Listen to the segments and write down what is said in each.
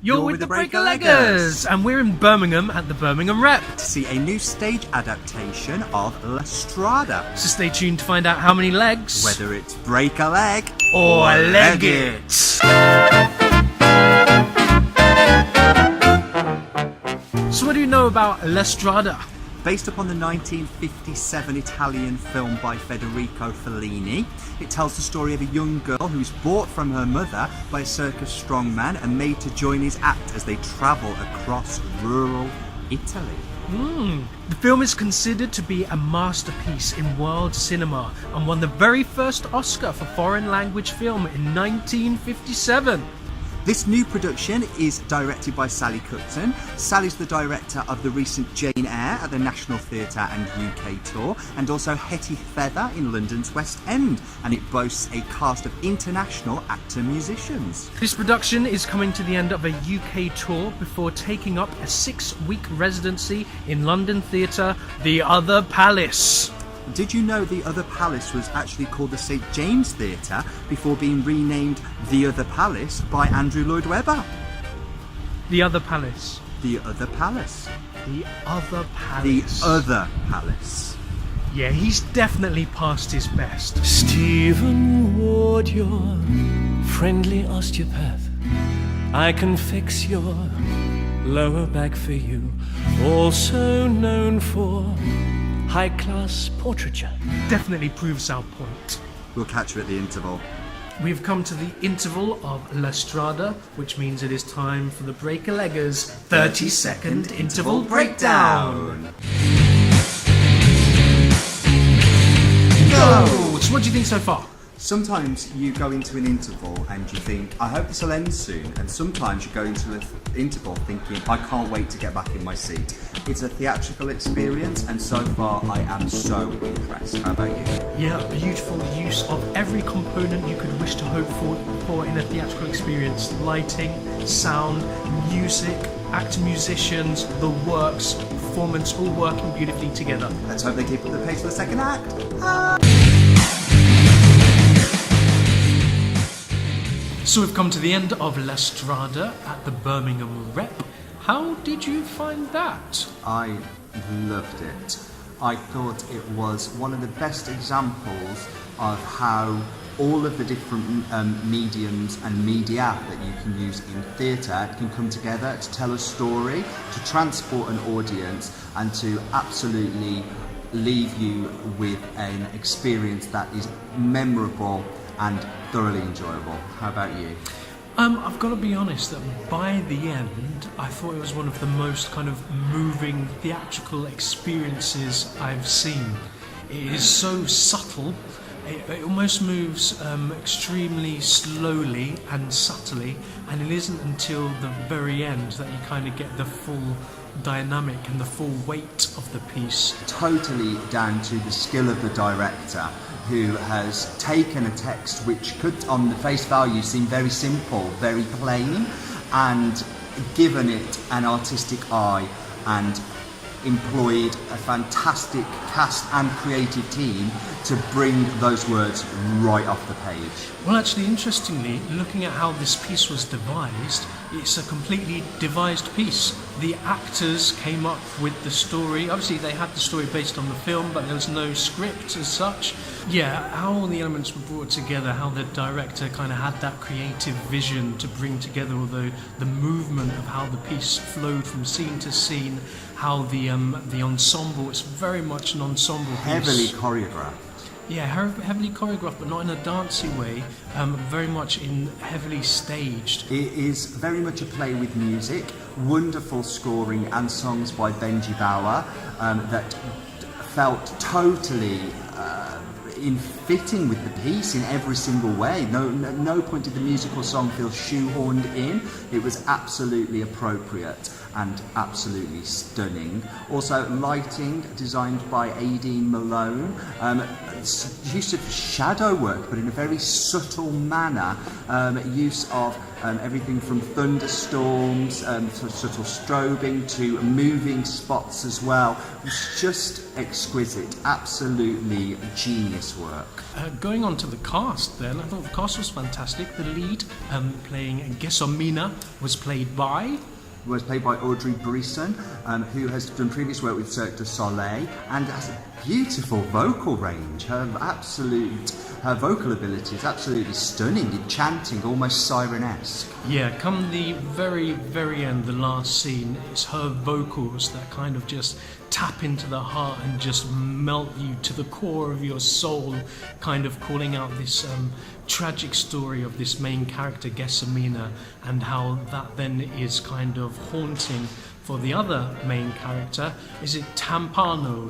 You're with the Break-a-Leggers, and we're in Birmingham at the Birmingham Rep to see a new stage adaptation of Strada. So stay tuned to find out how many legs, whether it's break a leg or leg it. So what do you know about Strada? Based upon the 1957 Italian film by Frederico Fellini, it tells the story of a young girl who's bought from her mother by a circus strongman and made to join his act as they travel across rural Italy. The film is considered to be a masterpiece in world cinema and won the very first Oscar for foreign language film in 1957. This new production is directed by Sally Cookson. Sally's the director of the recent Jane Eyre at the National Theatre and UK tour, and also Hetty Feather in London's West End, and it boasts a cast of international actor-musicians. This production is coming to the end of a UK tour before taking up a 6-week residency in London theatre, The Other Palace. Did you know The Other Palace was actually called the St James Theatre before being renamed The Other Palace by Andrew Lloyd Webber? The Other Palace. The Other Palace. The Other Palace. The Other Palace. Yeah, he's definitely past his best. Stephen Ward, your friendly osteopath. I can fix your lower back for you. Also known for high-class portraiture. Definitely proves our point. We'll catch you at the interval. We've come to the interval of Strada, which means it is time for the Break-a-Leggers 30-second interval breakdown. Go! So what do you think so far? Sometimes you go into an interval and you think, I hope this will end soon, and sometimes you go into an interval thinking, I can't wait to get back in my seat. It's a theatrical experience, and so far I am so impressed. How about you? Yeah, beautiful use of every component you could wish to hope for in a theatrical experience. Lighting, sound, music, actor-musicians, the works, performance, all working beautifully together. Let's hope they keep up the pace for the second act. So we've come to the end of Strada at the Birmingham Rep. How did you find that? I loved it. I thought it was one of the best examples of how all of the different mediums and media that you can use in theatre can come together to tell a story, to transport an audience, and to absolutely leave you with an experience that is memorable and thoroughly enjoyable. How about you? I've got to be honest that by the end, I thought it was one of the most kind of moving theatrical experiences I've seen. It is so subtle. It almost moves extremely slowly and subtly, and it isn't until the very end that you kind of get the full dynamic and the full weight of the piece. Totally down to the skill of the director, who has taken a text which could on the face value seem very simple, very plain, and given it an artistic eye and employed a fantastic cast and creative team to bring those words right off the page. Well, actually, interestingly, looking at how this piece was devised, it's a completely devised piece. The actors came up with the story. Obviously, they had the story based on the film, but there was no script as such. Yeah, how all the elements were brought together, how the director kind of had that creative vision to bring together all the movement of how the piece flowed from scene to scene, how the ensemble, it's very much an ensemble piece. Heavily choreographed. Yeah, heavily choreographed, but not in a dancey way, very much heavily staged. It is very much a play with music, wonderful scoring and songs by Benji Bower that felt totally in fitting with the piece in every single way. No point did the musical song feel shoehorned in. It was absolutely appropriate. and absolutely stunning. Also, lighting designed by Aideen Malone. Use of shadow work, but in a very subtle manner. Use of everything from thunderstorms, to subtle strobing to moving spots as well. It's just exquisite, absolutely genius work. Going on to the cast then, I thought the cast was fantastic. The lead, playing Gelsomina, was played by Audrey Brisson, who has done previous work with Cirque du Soleil and has a beautiful vocal range. Her vocal ability is absolutely stunning, enchanting, almost siren-esque. Yeah, come the very, very end, the last scene, it's her vocals that kind of just tap into the heart and just melt you to the core of your soul, kind of calling out this tragic story of this main character, Gelsomina, and how that then is kind of haunting for the other main character. Is it Zampano?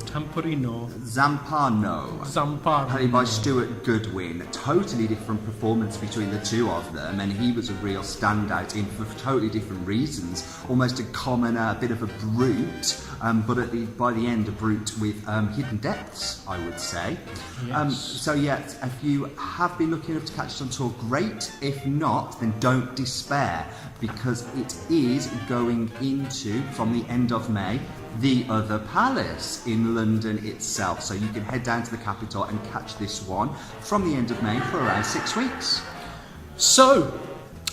Played by Stuart Goodwin. A totally different performance between the two of them, and he was a real standout for totally different reasons. Almost a commoner, a bit of a brute, but by the end a brute with hidden depths, I would say. Yes. So yeah, if you have been lucky enough to catch it on tour, great. If not, then don't despair, because it is going into, from the end of May, the Other Palace in London itself. So you can head down to the capital and catch this one from the end of May for around 6 weeks. So,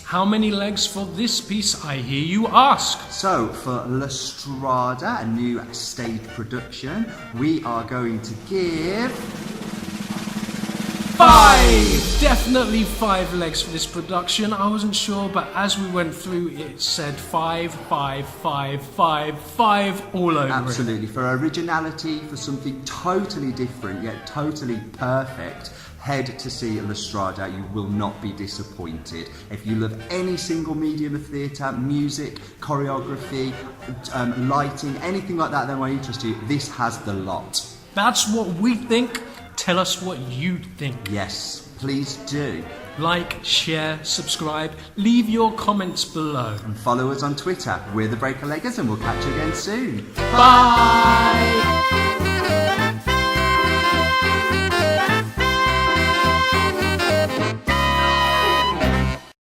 how many legs for this piece, I hear you ask? So, for La Strada, a new stage production, we are going to give 5! Definitely 5 legs for this production. I wasn't sure, but as we went through, it said 5, 5, 5, 5, 5 all over Absolutely. For originality, for something totally different, yet totally perfect, head to see La Strada. You will not be disappointed. If you love any single medium of theatre, music, choreography, lighting, anything like that might interest you, this has the lot. That's what we think. Tell us what you think. Yes, please do. Like, share, subscribe, leave your comments below. And follow us on Twitter. We're the Breaker Leggers, and we'll catch you again soon. Bye!